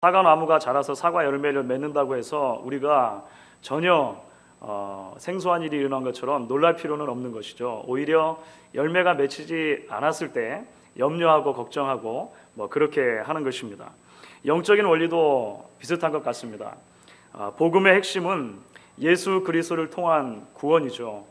사과나무가 자라서 사과 열매를 맺는다고 해서 우리가 전혀 생소한 일이 일어난 것처럼 놀랄 필요는 없는 것이죠. 오히려 열매가 맺히지 않았을 때 염려하고 걱정하고 그렇게 하는 것입니다. 영적인 원리도 비슷한 것 같습니다. 복음의 핵심은 예수 그리스도를 통한 구원이죠.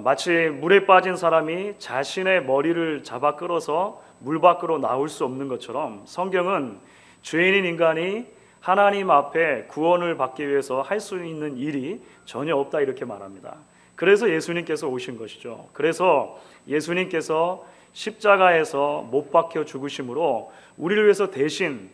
마치 물에 빠진 사람이 자신의 머리를 잡아 끌어서 물 밖으로 나올 수 없는 것처럼 성경은 죄인인 인간이 하나님 앞에 구원을 받기 위해서 할 수 있는 일이 전혀 없다 이렇게 말합니다. 그래서 예수님께서 오신 것이죠. 그래서 예수님께서 십자가에서 못 박혀 죽으심으로 우리를 위해서 대신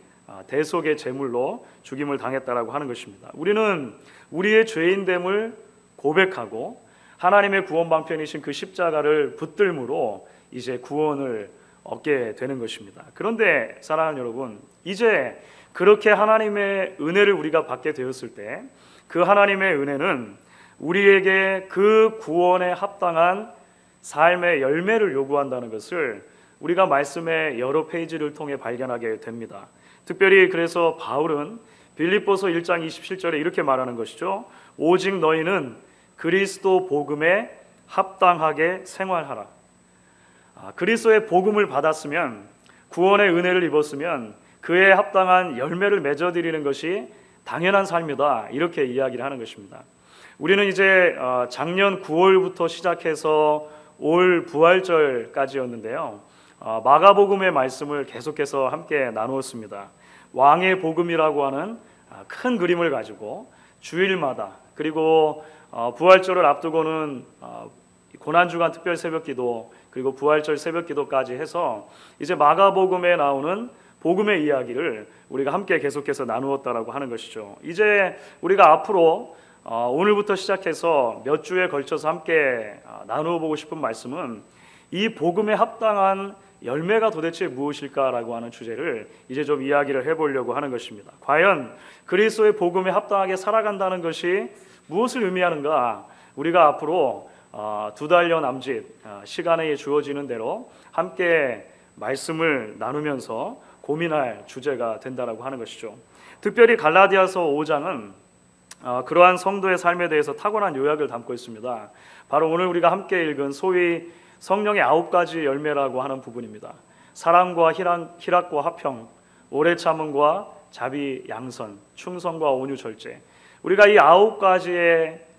대속의 제물로 죽임을 당했다라고 하는 것입니다. 우리는 우리의 죄인됨을 고백하고 하나님의 구원 방편이신 그 십자가를 붙들므로 이제 구원을 얻게 되는 것입니다. 그런데 사랑하는 여러분, 이제 그렇게 하나님의 은혜를 우리가 받게 되었을 때 그 하나님의 은혜는 우리에게 그 구원에 합당한 삶의 열매를 요구한다는 것을 우리가 말씀의 여러 페이지를 통해 발견하게 됩니다. 특별히 그래서 바울은 빌립보서 1장 27절에 이렇게 말하는 것이죠. 오직 너희는 그리스도 복음에 합당하게 생활하라. 그리스도의 복음을 받았으면, 구원의 은혜를 입었으면 그에 합당한 열매를 맺어드리는 것이 당연한 삶이다 이렇게 이야기를 하는 것입니다. 우리는 이제 작년 9월부터 시작해서 올 부활절까지였는데요, 마가복음의 말씀을 계속해서 함께 나누었습니다. 왕의 복음이라고 하는 큰 그림을 가지고 주일마다, 그리고 부활절을 앞두고는 고난주간 특별 새벽기도, 그리고 부활절 새벽기도까지 해서 이제 마가복음에 나오는 복음의 이야기를 우리가 함께 계속해서 나누었다라고 하는 것이죠. 이제 우리가 앞으로 오늘부터 시작해서 몇 주에 걸쳐서 함께 나누어 보고 싶은 말씀은 이 복음에 합당한 열매가 도대체 무엇일까라고 하는 주제를 이제 좀 이야기를 해보려고 하는 것입니다. 과연 그리스도의 복음에 합당하게 살아간다는 것이 무엇을 의미하는가, 우리가 앞으로 2달여 남짓 시간에 주어지는 대로 함께 말씀을 나누면서 고민할 주제가 된다라고 하는 것이죠. 특별히 갈라디아서 5장은 그러한 성도의 삶에 대해서 타고난 요약을 담고 있습니다. 바로 오늘 우리가 함께 읽은 소위 성령의 9가지 열매라고 하는 부분입니다. 사랑과 희락과 화평, 오래 참음과 자비 양선, 충성과 온유 절제. 우리가 이 9가지의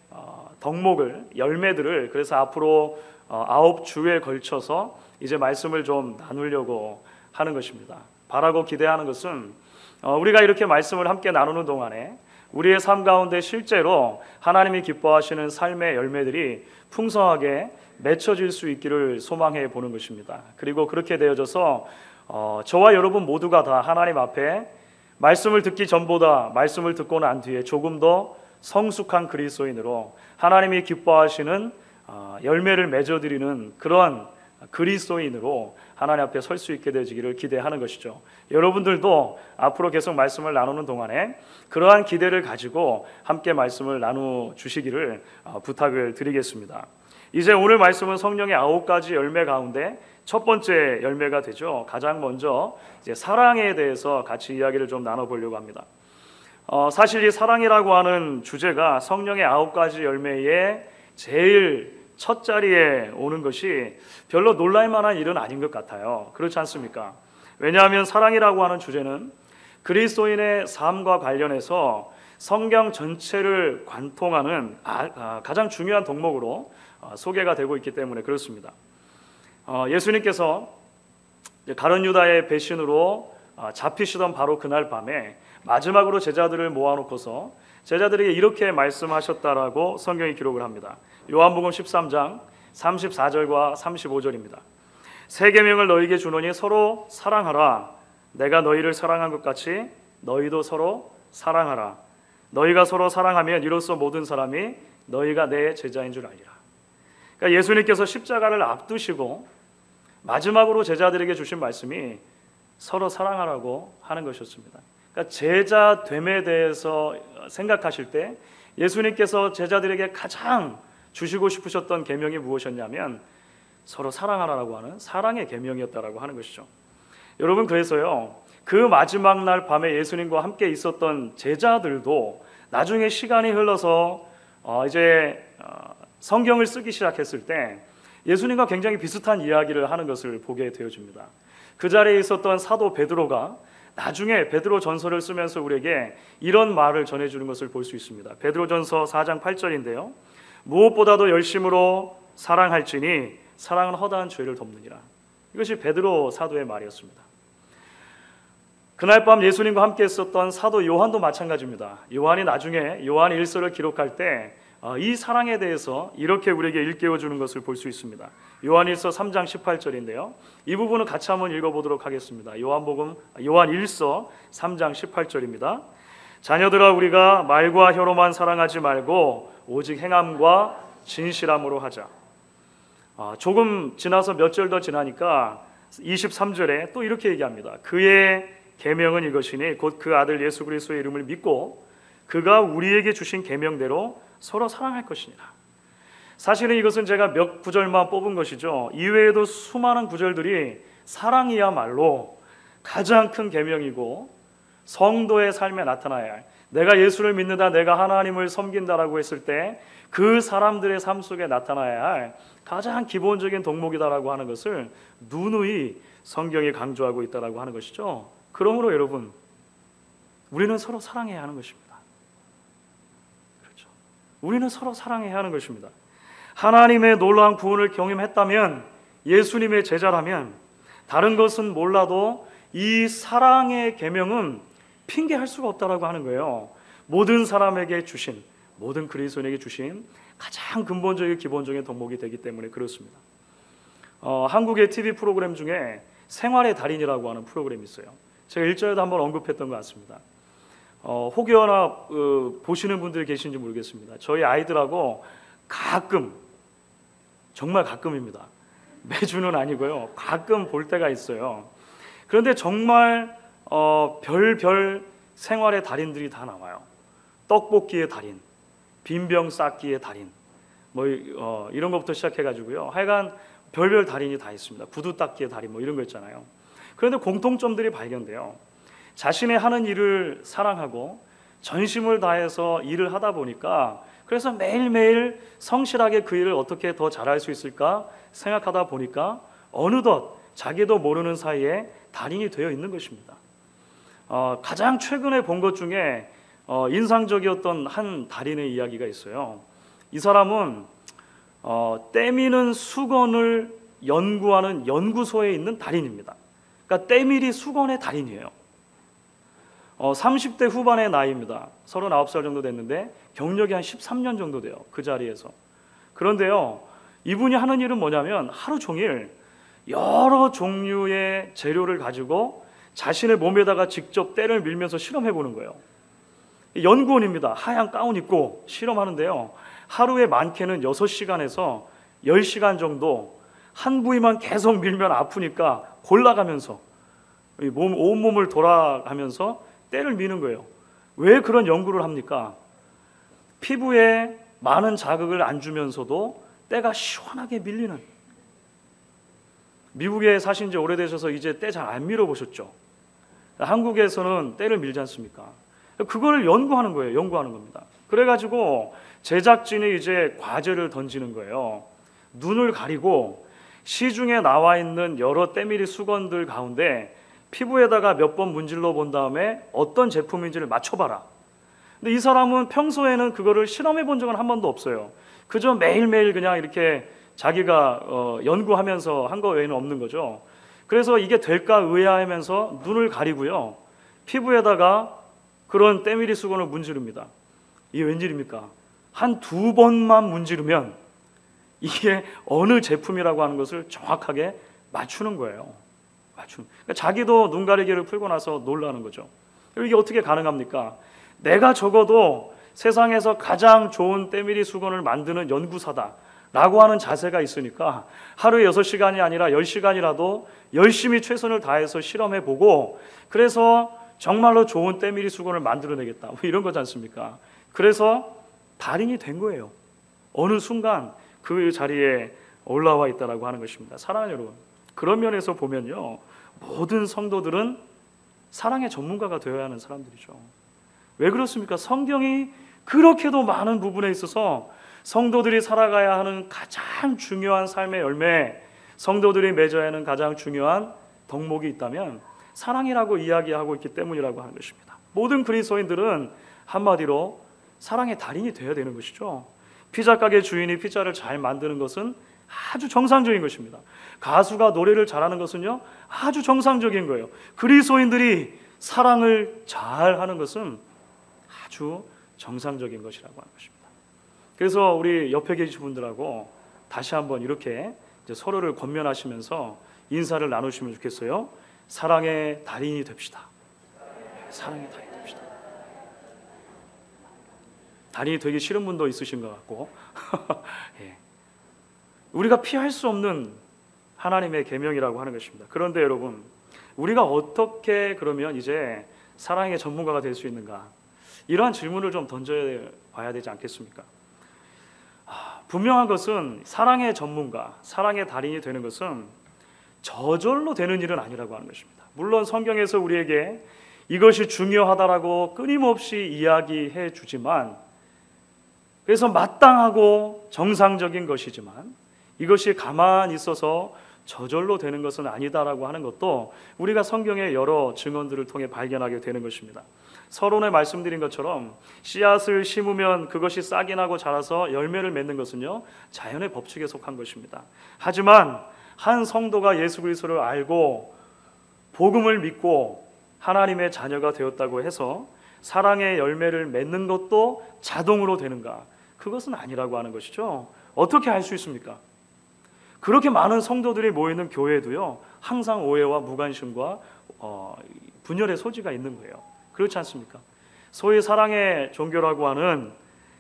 덕목을, 열매들을 그래서 앞으로 9주에 걸쳐서 이제 말씀을 좀 나누려고 하는 것입니다. 바라고 기대하는 것은 우리가 이렇게 말씀을 함께 나누는 동안에 우리의 삶 가운데 실제로 하나님이 기뻐하시는 삶의 열매들이 풍성하게 맺혀질 수 있기를 소망해 보는 것입니다. 그리고 그렇게 되어져서 저와 여러분 모두가 다 하나님 앞에 말씀을 듣기 전보다 말씀을 듣고 난 뒤에 조금 더 성숙한 그리스도인으로 하나님이 기뻐하시는 열매를 맺어드리는 그런 그리스도인으로 하나님 앞에 설 수 있게 되기를 기대하는 것이죠. 여러분들도 앞으로 계속 말씀을 나누는 동안에 그러한 기대를 가지고 함께 말씀을 나누 주시기를 부탁을 드리겠습니다. 이제 오늘 말씀은 성령의 9가지 열매 가운데 첫 번째 열매가 되죠. 가장 먼저 이제 사랑에 대해서 같이 이야기를 좀 나눠보려고 합니다. 사실 이 사랑이라고 하는 주제가 성령의 9가지 열매의 제일 첫 자리에 오는 것이 별로 놀랄만한 일은 아닌 것 같아요. 그렇지 않습니까? 왜냐하면 사랑이라고 하는 주제는 그리스도인의 삶과 관련해서 성경 전체를 관통하는 가장 중요한 덕목으로 소개가 되고 있기 때문에 그렇습니다. 예수님께서 가룟 유다의 배신으로 잡히시던 바로 그날 밤에 마지막으로 제자들을 모아놓고서 제자들에게 이렇게 말씀하셨다라고 성경이 기록을 합니다. 요한복음 13장 34절과 35절입니다. 새 계명을 너희에게 주노니 서로 사랑하라. 내가 너희를 사랑한 것 같이 너희도 서로 사랑하라. 너희가 서로 사랑하면 이로써 모든 사람이 너희가 내 제자인 줄 알리라. 그러니까 예수님께서 십자가를 앞두시고 마지막으로 제자들에게 주신 말씀이 서로 사랑하라고 하는 것이었습니다. 그러니까 제자됨에 대해서 생각하실 때 예수님께서 제자들에게 가장 주시고 싶으셨던 계명이 무엇이었냐면 서로 사랑하라고 하는 사랑의 계명이었다라고 하는 것이죠. 여러분, 그래서요, 그 마지막 날 밤에 예수님과 함께 있었던 제자들도 나중에 시간이 흘러서 이제 성경을 쓰기 시작했을 때 예수님과 굉장히 비슷한 이야기를 하는 것을 보게 되어집니다. 그 자리에 있었던 사도 베드로가 나중에 베드로 전서를 쓰면서 우리에게 이런 말을 전해주는 것을 볼 수 있습니다. 베드로 전서 4장 8절인데요. 무엇보다도 열심으로 사랑할지니 사랑은 허다한 죄를 덮느니라. 이것이 베드로 사도의 말이었습니다. 그날 밤 예수님과 함께 있었던 사도 요한도 마찬가지입니다. 요한이 나중에 요한 1서를 기록할 때 이 사랑에 대해서 이렇게 우리에게 일깨워주는 것을 볼 수 있습니다. 요한 1서 3장 18절인데요. 이 부분을 같이 한번 읽어보도록 하겠습니다. 요한 1서 3장 18절입니다. 자녀들아 우리가 말과 혀로만 사랑하지 말고 오직 행함과 진실함으로 하자. 조금 지나서 몇 절 더 지나니까 23절에 또 이렇게 얘기합니다. 그의 계명은 이것이니 곧 그 아들 예수 그리스도의 이름을 믿고 그가 우리에게 주신 계명대로 서로 사랑할 것이니라. 사실은 이것은 제가 몇 구절만 뽑은 것이죠. 이외에도 수많은 구절들이 사랑이야말로 가장 큰 계명이고 성도의 삶에 나타나야 할, 내가 예수를 믿는다, 내가 하나님을 섬긴다라고 했을 때 그 사람들의 삶 속에 나타나야 할 가장 기본적인 덕목이다라고 하는 것을 누누이 성경이 강조하고 있다라고 하는 것이죠. 그러므로 여러분, 우리는 서로 사랑해야 하는 것입니다. 그렇죠. 우리는 서로 사랑해야 하는 것입니다. 하나님의 놀라운 구원을 경험했다면, 예수님의 제자라면 다른 것은 몰라도 이 사랑의 계명은 핑계할 수가 없다라고 하는 거예요. 모든 사람에게 주신, 모든 그리스도인에게 주신 가장 근본적이고 기본적인 덕목이 되기 때문에 그렇습니다. 한국의 TV 프로그램 중에 생활의 달인이라고 하는 프로그램이 있어요. 제가 일전에도 한번 언급했던 것 같습니다. 혹여나 보시는 분들이 계신지 모르겠습니다. 저희 아이들하고 가끔, 정말 가끔입니다. 매주는 아니고요. 가끔 볼 때가 있어요. 그런데 정말 별별 생활의 달인들이 다 나와요. 떡볶이의 달인, 빈병 쌓기의 달인, 이런 것부터 시작해가지고요. 하여간 별별 달인이 다 있습니다. 구두 닦기의 달인 이런 거 있잖아요. 그런데 공통점들이 발견돼요. 자신의 하는 일을 사랑하고 전심을 다해서 일을 하다 보니까, 그래서 매일매일 성실하게 그 일을 어떻게 더 잘할 수 있을까 생각하다 보니까 어느덧 자기도 모르는 사이에 달인이 되어 있는 것입니다. 가장 최근에 본 것 중에 인상적이었던 한 달인의 이야기가 있어요. 이 사람은 때미는 수건을 연구하는 연구소에 있는 달인입니다. 그러니까 때밀이 수건의 달인이에요. 30대 후반의 나이입니다. 39살 정도 됐는데 경력이 한 13년 정도 돼요. 그 자리에서. 그런데요, 이분이 하는 일은 뭐냐면 하루 종일 여러 종류의 재료를 가지고 자신의 몸에다가 직접 때를 밀면서 실험해 보는 거예요. 연구원입니다. 하얀 가운 입고 실험하는데요, 하루에 많게는 6시간에서 10시간 정도 한 부위만 계속 밀면 아프니까 골라가면서 온몸을 돌아가면서 때를 미는 거예요. 왜 그런 연구를 합니까? 피부에 많은 자극을 안 주면서도 때가 시원하게 밀리는. 미국에 사신 지 오래되셔서 이제 때 잘 안 밀어보셨죠? 한국에서는 때를 밀지 않습니까? 그걸 연구하는 거예요. 연구하는 겁니다. 그래가지고 제작진이 이제 과제를 던지는 거예요. 눈을 가리고 시중에 나와 있는 여러 때밀이 수건들 가운데 피부에다가 몇 번 문질러 본 다음에 어떤 제품인지를 맞춰봐라. 근데 이 사람은 평소에는 그거를 실험해 본 적은 한 번도 없어요. 그저 매일매일 그냥 이렇게 자기가 연구하면서 한 거 외에는 없는 거죠. 그래서 이게 될까 의아하면서 눈을 가리고요, 피부에다가 그런 때밀이 수건을 문지릅니다. 이게 웬일입니까? 한 2번만 문지르면 이게 어느 제품이라고 하는 것을 정확하게 맞추는 거예요. 그러니까 자기도 눈 가리개를 풀고 나서 놀라는 거죠. 이게 어떻게 가능합니까? 내가 적어도 세상에서 가장 좋은 때밀이 수건을 만드는 연구사다 라고 하는 자세가 있으니까 하루에 6시간이 아니라 10시간이라도 열심히 최선을 다해서 실험해보고, 그래서 정말로 좋은 때밀이 수건을 만들어내겠다 이런 거지 않습니까? 그래서 달인이 된 거예요. 어느 순간 그 자리에 올라와 있다라고 하는 것입니다. 사랑하는 여러분, 그런 면에서 보면요, 모든 성도들은 사랑의 전문가가 되어야 하는 사람들이죠. 왜 그렇습니까? 성경이 그렇게도 많은 부분에 있어서 성도들이 살아가야 하는 가장 중요한 삶의 열매, 성도들이 맺어야 하는 가장 중요한 덕목이 있다면 사랑이라고 이야기하고 있기 때문이라고 하는 것입니다. 모든 그리스도인들은 한마디로 사랑의 달인이 되어야 되는 것이죠. 피자 가게 주인이 피자를 잘 만드는 것은 아주 정상적인 것입니다. 가수가 노래를 잘하는 것은요, 아주 정상적인 거예요. 그리스도인들이 사랑을 잘하는 것은 아주 정상적인 것이라고 하는 것입니다. 그래서 우리 옆에 계신 분들하고 다시 한번 이렇게 이제 서로를 권면하시면서 인사를 나누시면 좋겠어요. 사랑의 달인이 됩시다. 사랑의 달인이 됩시다. 달인이 되기 싫은 분도 있으신 것 같고 예. 우리가 피할 수 없는 하나님의 계명이라고 하는 것입니다. 그런데 여러분, 우리가 어떻게 그러면 이제 사랑의 전문가가 될 수 있는가? 이러한 질문을 좀 던져봐야 되지 않겠습니까? 분명한 것은 사랑의 전문가, 사랑의 달인이 되는 것은 저절로 되는 일은 아니라고 하는 것입니다. 물론 성경에서 우리에게 이것이 중요하다라고 끊임없이 이야기해 주지만, 그래서 마땅하고 정상적인 것이지만 이것이 가만히 있어서 저절로 되는 것은 아니다라고 하는 것도 우리가 성경의 여러 증언들을 통해 발견하게 되는 것입니다. 서론에 말씀드린 것처럼 씨앗을 심으면 그것이 싹이 나고 자라서 열매를 맺는 것은요, 자연의 법칙에 속한 것입니다. 하지만 한 성도가 예수 그리스도를 알고 복음을 믿고 하나님의 자녀가 되었다고 해서 사랑의 열매를 맺는 것도 자동으로 되는가? 그것은 아니라고 하는 것이죠. 어떻게 알 수 있습니까? 그렇게 많은 성도들이 모이는 교회도요, 항상 오해와 무관심과 분열의 소지가 있는 거예요. 그렇지 않습니까? 소위 사랑의 종교라고 하는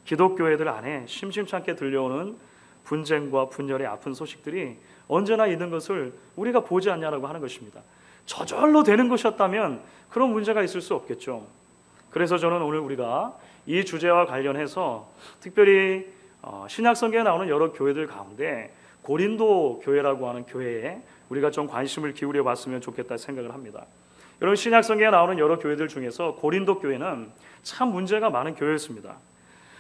기독교회들 안에 심심찮게 들려오는 분쟁과 분열의 아픈 소식들이 언제나 있는 것을 우리가 보지 않냐라고 하는 것입니다. 저절로 되는 것이었다면 그런 문제가 있을 수 없겠죠. 그래서 저는 오늘 우리가 이 주제와 관련해서 특별히 신약성경에 나오는 여러 교회들 가운데 고린도 교회라고 하는 교회에 우리가 좀 관심을 기울여 봤으면 좋겠다 생각을 합니다. 여러분, 신약성경에 나오는 여러 교회들 중에서 고린도 교회는 참 문제가 많은 교회였습니다.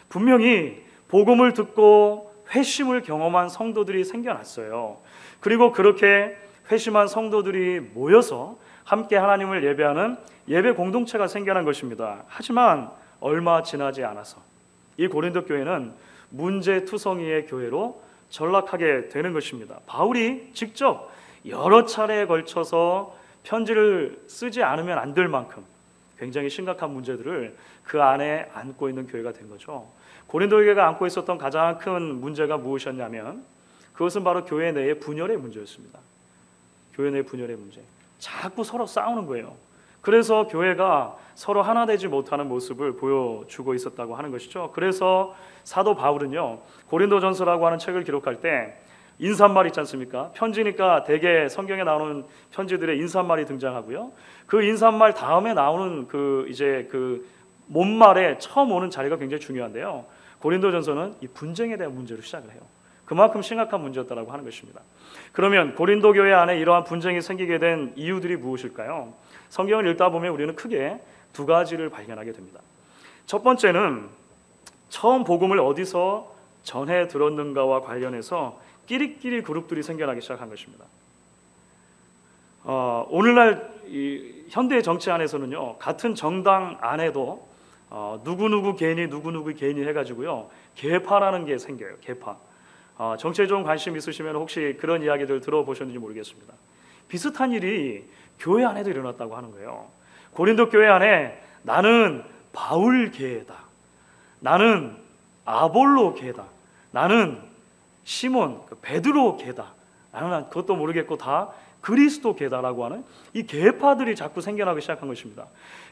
분명히 복음을 듣고 회심을 경험한 성도들이 생겨났어요. 그리고 그렇게 회심한 성도들이 모여서 함께 하나님을 예배하는 예배 공동체가 생겨난 것입니다. 하지만 얼마 지나지 않아서 이 고린도 교회는 문제투성이의 교회로 전락하게 되는 것입니다. 바울이 직접 여러 차례에 걸쳐서 편지를 쓰지 않으면 안 될 만큼 굉장히 심각한 문제들을 그 안에 안고 있는 교회가 된 거죠. 고린도 교회가 안고 있었던 가장 큰 문제가 무엇이었냐면 그것은 바로 교회 내의 분열의 문제였습니다. 교회 내 분열의 문제. 자꾸 서로 싸우는 거예요. 그래서 교회가 서로 하나 되지 못하는 모습을 보여주고 있었다고 하는 것이죠. 그래서 사도 바울은요, 고린도전서라고 하는 책을 기록할 때 인사말 있지 않습니까? 편지니까 대개 성경에 나오는 편지들의 인사말이 등장하고요. 그 인사말 다음에 나오는 그 못말에 처음 오는 자리가 굉장히 중요한데요. 고린도전서는 이 분쟁에 대한 문제로 시작을 해요. 그만큼 심각한 문제였다라고 하는 것입니다. 그러면 고린도 교회 안에 이러한 분쟁이 생기게 된 이유들이 무엇일까요? 성경을 읽다 보면 우리는 크게 두 가지를 발견하게 됩니다. 첫 번째는 처음 복음을 어디서 전해 들었는가와 관련해서 끼리끼리 그룹들이 생겨나기 시작한 것입니다. 오늘날 이 현대 정치 안에서는요, 같은 정당 안에도 누구누구 개인이 누구누구 개인이 해가지고요, 계파라는 게 생겨요. 계파. 정치에 좀 관심 있으시면 혹시 그런 이야기들 들어보셨는지 모르겠습니다. 비슷한 일이 교회 안에도 일어났다고 하는 거예요. 고린도 교회 안에 나는 바울계다, 나는 아볼로계다, 나는 시몬 베드로계다, 나는 그것도 모르겠고 다 그리스도계다라고 하는 이 계파들이 자꾸 생겨나기 시작한 것입니다.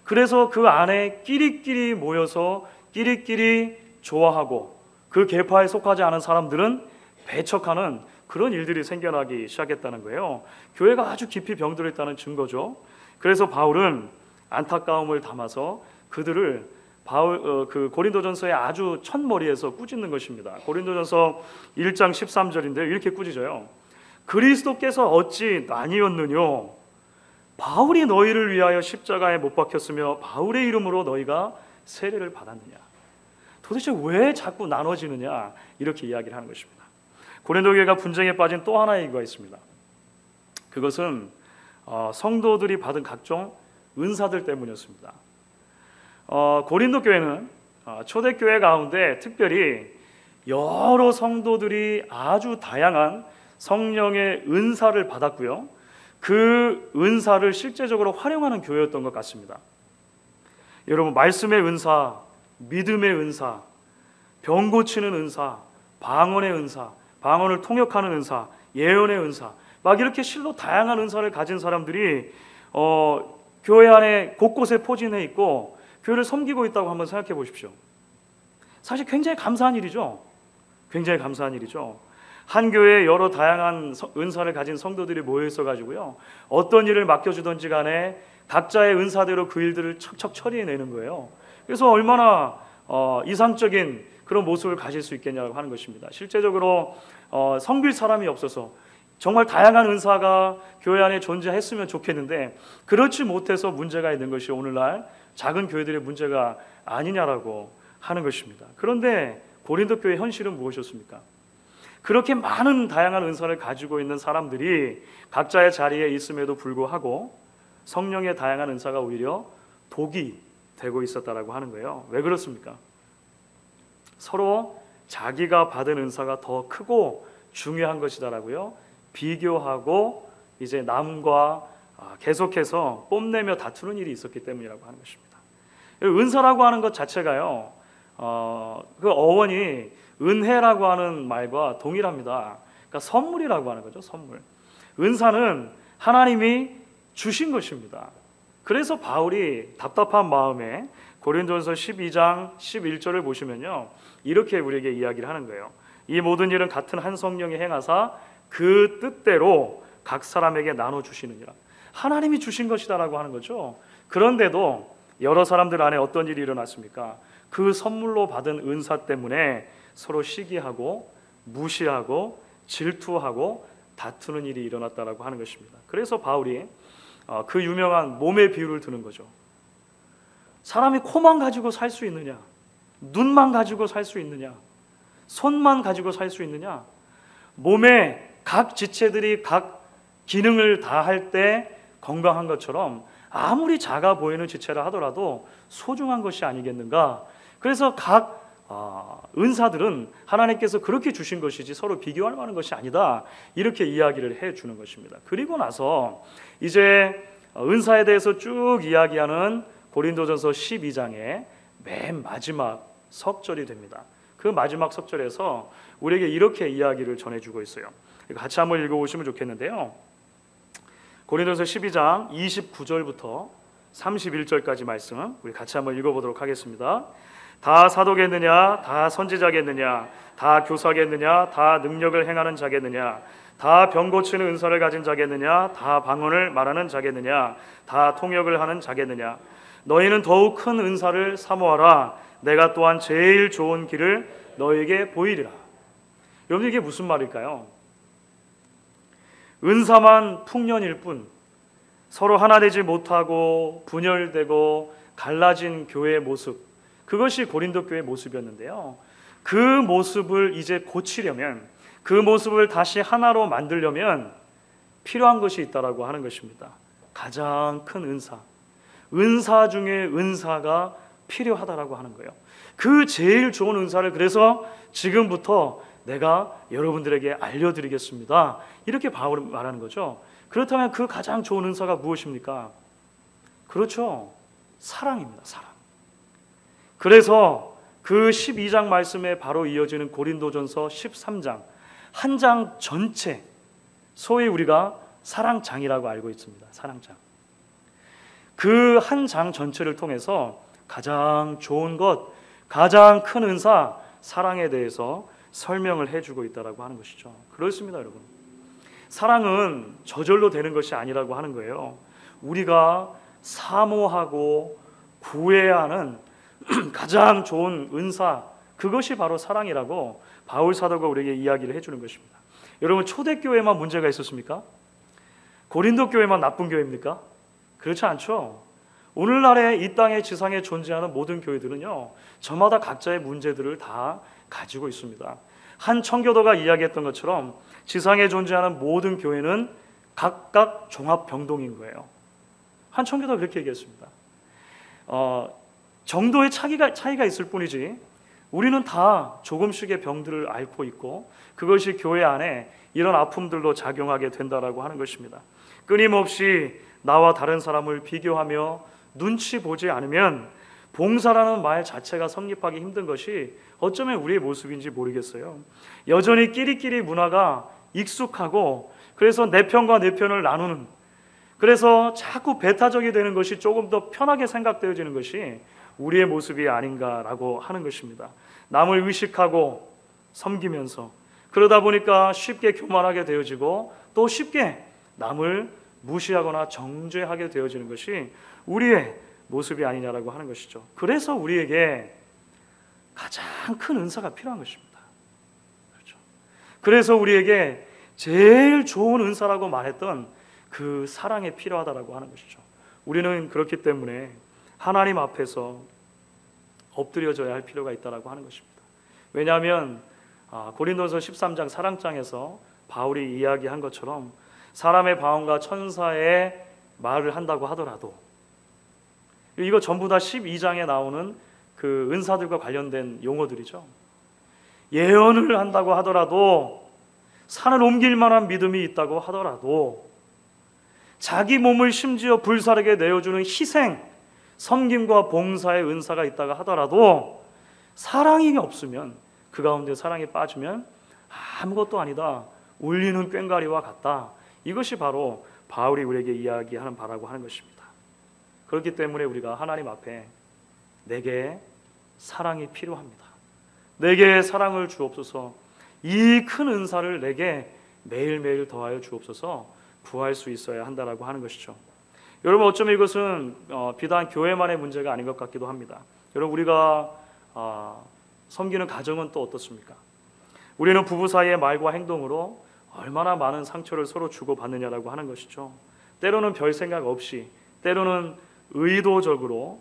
그래서 그 안에 끼리끼리 모여서 끼리끼리 좋아하고 그 계파에 속하지 않은 사람들은 배척하는 그런 일들이 생겨나기 시작했다는 거예요. 교회가 아주 깊이 병들어 있다는 증거죠. 그래서 바울은 안타까움을 담아서 그들을 그 고린도전서의 아주 첫머리에서 꾸짖는 것입니다. 고린도전서 1장 13절인데 이렇게 꾸짖어요. 그리스도께서 어찌 나뉘었느뇨? 바울이 너희를 위하여 십자가에 못 박혔으며 바울의 이름으로 너희가 세례를 받았느냐. 도대체 왜 자꾸 나눠지느냐, 이렇게 이야기를 하는 것입니다. 고린도 교회가 분쟁에 빠진 또 하나의 이유가 있습니다. 그것은 성도들이 받은 각종 은사들 때문이었습니다. 고린도 교회는 초대교회 가운데 특별히 여러 성도들이 아주 다양한 성령의 은사를 받았고요, 그 은사를 실제적으로 활용하는 교회였던 것 같습니다. 여러분, 말씀의 은사, 믿음의 은사, 병 고치는 은사, 방언의 은사, 방언을 통역하는 은사, 예언의 은사, 막 이렇게 실로 다양한 은사를 가진 사람들이 교회 안에 곳곳에 포진해 있고 교회를 섬기고 있다고 한번 생각해 보십시오. 사실 굉장히 감사한 일이죠. 굉장히 감사한 일이죠. 한 교회에 여러 다양한 은사를 가진 성도들이 모여 있어 가지고요, 어떤 일을 맡겨주든지 간에 각자의 은사대로 그 일들을 척척 처리해내는 거예요. 그래서 얼마나 이상적인 그런 모습을 가질 수 있겠냐고 하는 것입니다. 실제적으로 섬길 사람이 없어서 정말 다양한 은사가 교회 안에 존재했으면 좋겠는데 그렇지 못해서 문제가 있는 것이 오늘날 작은 교회들의 문제가 아니냐라고 하는 것입니다. 그런데 고린도 교회 현실은 무엇이었습니까? 그렇게 많은 다양한 은사를 가지고 있는 사람들이 각자의 자리에 있음에도 불구하고 성령의 다양한 은사가 오히려 독이 되고 있었다라고 하는 거예요. 왜 그렇습니까? 서로 자기가 받은 은사가 더 크고 중요한 것이다라고요, 비교하고 이제 남과 계속해서 뽐내며 다투는 일이 있었기 때문이라고 하는 것입니다. 은사라고 하는 것 자체가요, 그 어원이 은혜라고 하는 말과 동일합니다. 그러니까 선물이라고 하는 거죠. 선물. 은사는 하나님이 주신 것입니다. 그래서 바울이 답답한 마음에 고린도전서 12장 11절을 보시면요, 이렇게 우리에게 이야기를 하는 거예요. 이 모든 일은 같은 한 성령이 행하사 그 뜻대로 각 사람에게 나눠주시느니라. 하나님이 주신 것이다라고 하는 거죠. 그런데도 여러 사람들 안에 어떤 일이 일어났습니까? 그 선물로 받은 은사 때문에 서로 시기하고 무시하고 질투하고 다투는 일이 일어났다라고 하는 것입니다. 그래서 바울이 그 유명한 몸의 비유를 드는 거죠. 사람이 코만 가지고 살 수 있느냐? 눈만 가지고 살 수 있느냐? 손만 가지고 살 수 있느냐? 몸의 각 지체들이 각 기능을 다 할 때 건강한 것처럼 아무리 작아 보이는 지체라 하더라도 소중한 것이 아니겠는가? 그래서 각 은사들은 하나님께서 그렇게 주신 것이지 서로 비교할 만한 것이 아니다, 이렇게 이야기를 해주는 것입니다. 그리고 나서 이제 은사에 대해서 쭉 이야기하는 고린도전서 12장의 맨 마지막 석절이 됩니다. 그 마지막 석절에서 우리에게 이렇게 이야기를 전해주고 있어요. 같이 한번 읽어보시면 좋겠는데요, 고린도전서 12장 29절부터 31절까지 말씀 우리 같이 한번 읽어보도록 하겠습니다. 다 사도겠느냐? 다 선지자겠느냐? 다 교사겠느냐? 다 능력을 행하는 자겠느냐? 다 병 고치는 은사를 가진 자겠느냐? 다 방언을 말하는 자겠느냐? 다 통역을 하는 자겠느냐? 너희는 더욱 큰 은사를 사모하라. 내가 또한 제일 좋은 길을 너희에게 보이리라. 여러분, 이게 무슨 말일까요? 은사만 풍년일 뿐 서로 하나 되지 못하고 분열되고 갈라진 교회의 모습, 그것이 고린도 교회의 모습이었는데요, 그 모습을 이제 고치려면, 그 모습을 다시 하나로 만들려면 필요한 것이 있다라고 하는 것입니다. 가장 큰 은사 중에 은사가 필요하다라고 하는 거예요. 그 제일 좋은 은사를 그래서 지금부터 내가 여러분들에게 알려드리겠습니다, 이렇게 바울이 말하는 거죠. 그렇다면 그 가장 좋은 은사가 무엇입니까? 그렇죠, 사랑입니다. 사랑. 그래서 그 12장 말씀에 바로 이어지는 고린도전서 13장 한 장 전체, 소위 우리가 사랑장이라고 알고 있습니다. 사랑장. 그 한 장 전체를 통해서 가장 좋은 것, 가장 큰 은사, 사랑에 대해서 설명을 해주고 있다라고 하는 것이죠. 그렇습니다, 여러분. 사랑은 저절로 되는 것이 아니라고 하는 거예요. 우리가 사모하고 구해야 하는 가장 좋은 은사, 그것이 바로 사랑이라고 바울 사도가 우리에게 이야기를 해주는 것입니다. 여러분, 초대교회만 문제가 있었습니까? 고린도 교회만 나쁜 교회입니까? 그렇지 않죠. 오늘날의 이 땅의 지상에 존재하는 모든 교회들은요, 저마다 각자의 문제들을 다 가지고 있습니다. 한 청교도가 이야기했던 것처럼 지상에 존재하는 모든 교회는 각각 종합병동인 거예요. 한 청교도가 그렇게 얘기했습니다. 정도의 차이가 있을 뿐이지 우리는 다 조금씩의 병들을 앓고 있고 그것이 교회 안에 이런 아픔들로 작용하게 된다라고 하는 것입니다. 끊임없이 나와 다른 사람을 비교하며 눈치 보지 않으면 봉사라는 말 자체가 성립하기 힘든 것이 어쩌면 우리의 모습인지 모르겠어요. 여전히 끼리끼리 문화가 익숙하고 그래서 내 편과 내 편을 나누는, 그래서 자꾸 배타적이 되는 것이 조금 더 편하게 생각되어지는 것이 우리의 모습이 아닌가라고 하는 것입니다. 남을 의식하고 섬기면서 그러다 보니까 쉽게 교만하게 되어지고 또 쉽게 남을 무시하거나 정죄하게 되어지는 것이 우리의 모습이 아니냐라고 하는 것이죠. 그래서 우리에게 가장 큰 은사가 필요한 것입니다. 그렇죠. 그래서 우리에게 제일 좋은 은사라고 말했던 그 사랑이 필요하다라고 하는 것이죠. 우리는 그렇기 때문에 하나님 앞에서 엎드려져야 할 필요가 있다라고 하는 것입니다. 왜냐하면 고린도서 13장 사랑장에서 바울이 이야기한 것처럼 사람의 방언과 천사의 말을 한다고 하더라도, 이거 전부 다 12장에 나오는 그 은사들과 관련된 용어들이죠. 예언을 한다고 하더라도, 산을 옮길 만한 믿음이 있다고 하더라도, 자기 몸을 심지어 불사르게 내어주는 희생, 섬김과 봉사의 은사가 있다가 하더라도 사랑이 없으면, 그 가운데 사랑이 빠지면 아무것도 아니다, 울리는 꽹과리와 같다. 이것이 바로 바울이 우리에게 이야기하는 바라고 하는 것입니다. 그렇기 때문에 우리가 하나님 앞에 내게 사랑이 필요합니다, 내게 사랑을 주옵소서, 이 큰 은사를 내게 매일매일 더하여 주옵소서 구할 수 있어야 한다라고 하는 것이죠. 여러분, 어쩌면 이것은 비단 교회만의 문제가 아닌 것 같기도 합니다. 여러분, 우리가 섬기는 가정은 또 어떻습니까? 우리는 부부 사이의 말과 행동으로 얼마나 많은 상처를 서로 주고받느냐라고 하는 것이죠. 때로는 별 생각 없이, 때로는 의도적으로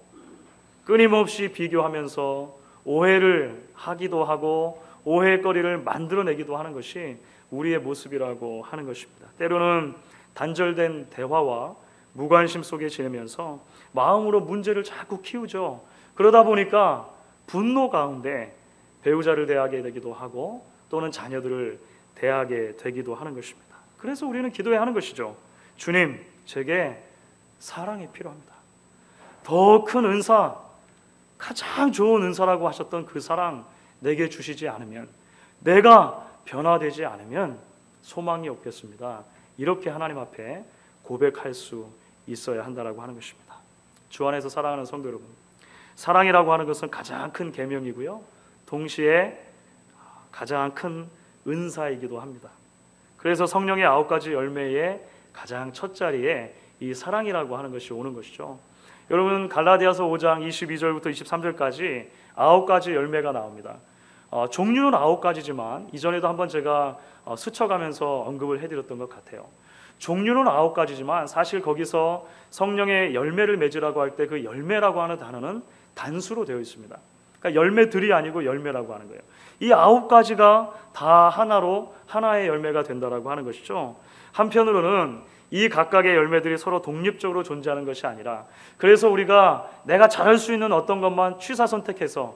끊임없이 비교하면서 오해를 하기도 하고 오해거리를 만들어내기도 하는 것이 우리의 모습이라고 하는 것입니다. 때로는 단절된 대화와 무관심 속에 지내면서 마음으로 문제를 자꾸 키우죠. 그러다 보니까 분노 가운데 배우자를 대하게 되기도 하고 또는 자녀들을 대하게 되기도 하는 것입니다. 그래서 우리는 기도해야 하는 것이죠. 주님, 제게 사랑이 필요합니다. 더 큰 은사, 가장 좋은 은사라고 하셨던 그 사랑 내게 주시지 않으면, 내가 변화되지 않으면 소망이 없겠습니다. 이렇게 하나님 앞에 고백할 수 있어야 한다라고 하는 것입니다. 주 안에서 사랑하는 성도 여러분, 사랑이라고 하는 것은 가장 큰 계명이고요, 동시에 가장 큰 은사이기도 합니다. 그래서 성령의 9가지 열매의 가장 첫 자리에 이 사랑이라고 하는 것이 오는 것이죠. 여러분, 갈라디아서 5장 22절부터 23절까지 9가지 열매가 나옵니다. 종류는 9가지지만 이전에도 한번 제가 스쳐가면서 언급을 해드렸던 것 같아요. 종류는 9가지지만 사실 거기서 성령의 열매를 맺으라고 할 때 그 열매라고 하는 단어는 단수로 되어 있습니다. 그러니까 열매들이 아니고 열매라고 하는 거예요. 이 9가지가 다 하나로 하나의 열매가 된다라고 하는 것이죠. 한편으로는 이 각각의 열매들이 서로 독립적으로 존재하는 것이 아니라, 그래서 우리가 내가 잘할 수 있는 어떤 것만 취사 선택해서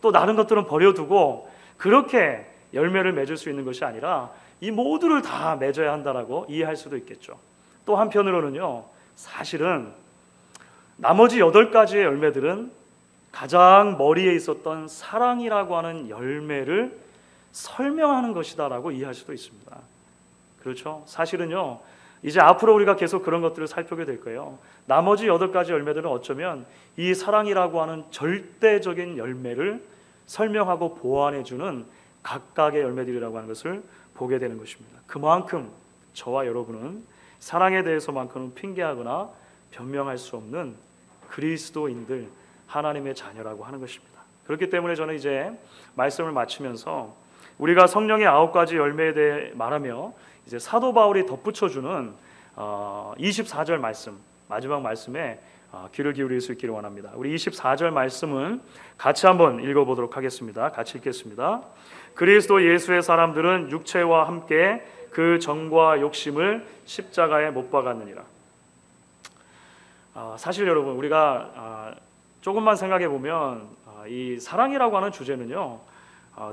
또 다른 것들은 버려두고 그렇게 열매를 맺을 수 있는 것이 아니라 이 모두를 다 맺어야 한다라고 이해할 수도 있겠죠. 또 한편으로는요, 사실은 나머지 8가지의 열매들은 가장 머리에 있었던 사랑이라고 하는 열매를 설명하는 것이다라고 이해할 수도 있습니다. 그렇죠? 사실은요, 이제 앞으로 우리가 계속 그런 것들을 살펴보게 될 거예요. 나머지 8가지 열매들은 어쩌면 이 사랑이라고 하는 절대적인 열매를 설명하고 보완해주는 각각의 열매들이라고 하는 것을 보게 되는 것입니다. 그만큼 저와 여러분은 사랑에 대해서만큼은 핑계하거나 변명할 수 없는 그리스도인들, 하나님의 자녀라고 하는 것입니다. 그렇기 때문에 저는 이제 말씀을 마치면서 우리가 성령의 9가지 열매에 대해 말하며 이제 사도 바울이 덧붙여주는 24절 말씀, 마지막 말씀에 귀를 기울일 수 있기를 원합니다. 우리 24절 말씀은 같이 한번 읽어보도록 하겠습니다. 같이 읽겠습니다. 그리스도 예수의 사람들은 육체와 함께 그 정과 욕심을 십자가에 못 박았느니라. 사실 여러분, 우리가 조금만 생각해 보면 이 사랑이라고 하는 주제는요,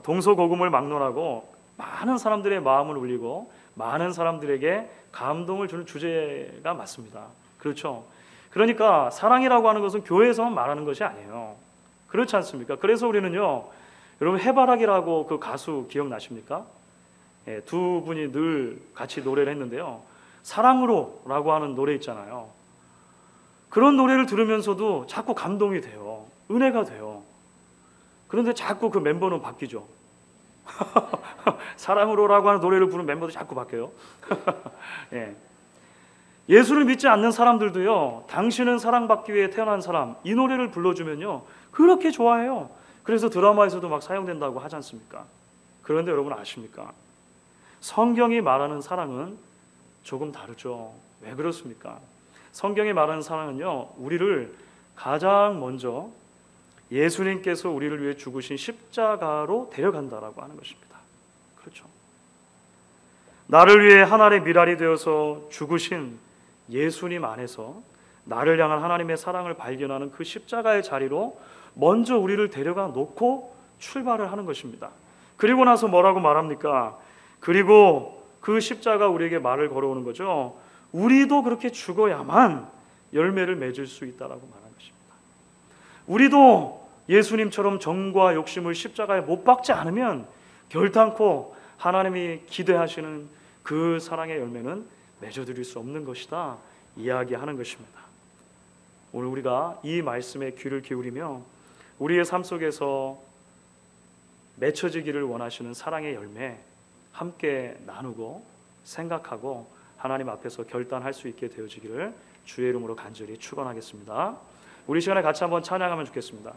동서고금을 막론하고 많은 사람들의 마음을 울리고 많은 사람들에게 감동을 주는 주제가 맞습니다. 그렇죠? 그러니까 사랑이라고 하는 것은 교회에서만 말하는 것이 아니에요. 그렇지 않습니까? 그래서 우리는요, 여러분 해바라기라고 그 가수 기억나십니까? 예, 두 분이 늘 같이 노래를 했는데요, 사랑으로라고 하는 노래 있잖아요. 그런 노래를 들으면서도 자꾸 감동이 돼요. 은혜가 돼요. 그런데 자꾸 그 멤버는 바뀌죠. 사랑으로라고 하는 노래를 부르는 멤버도 자꾸 바뀌어요. 예. 예수를 믿지 않는 사람들도요, 당신은 사랑받기 위해 태어난 사람, 이 노래를 불러주면요 그렇게 좋아해요. 그래서 드라마에서도 막 사용된다고 하지 않습니까? 그런데 여러분 아십니까? 성경이 말하는 사랑은 조금 다르죠. 왜 그렇습니까? 성경이 말하는 사랑은요, 우리를 가장 먼저 예수님께서 우리를 위해 죽으신 십자가로 데려간다라고 하는 것입니다. 그렇죠? 나를 위해 하나님의 미랄이 되어서 죽으신 예수님 안에서 나를 향한 하나님의 사랑을 발견하는 그 십자가의 자리로 먼저 우리를 데려가 놓고 출발을 하는 것입니다. 그리고 나서 뭐라고 말합니까? 그리고 그 십자가 우리에게 말을 걸어오는 거죠. 우리도 그렇게 죽어야만 열매를 맺을 수 있다라고 말하는 것입니다. 우리도 예수님처럼 정과 욕심을 십자가에 못 박지 않으면 결단코 하나님이 기대하시는 그 사랑의 열매는 맺어드릴 수 없는 것이다 이야기하는 것입니다. 오늘 우리가 이 말씀에 귀를 기울이며 우리의 삶 속에서 맺혀지기를 원하시는 사랑의 열매 함께 나누고 생각하고 하나님 앞에서 결단할 수 있게 되어지기를 주의 이름으로 간절히 축원하겠습니다. 우리 시간에 같이 한번 찬양하면 좋겠습니다.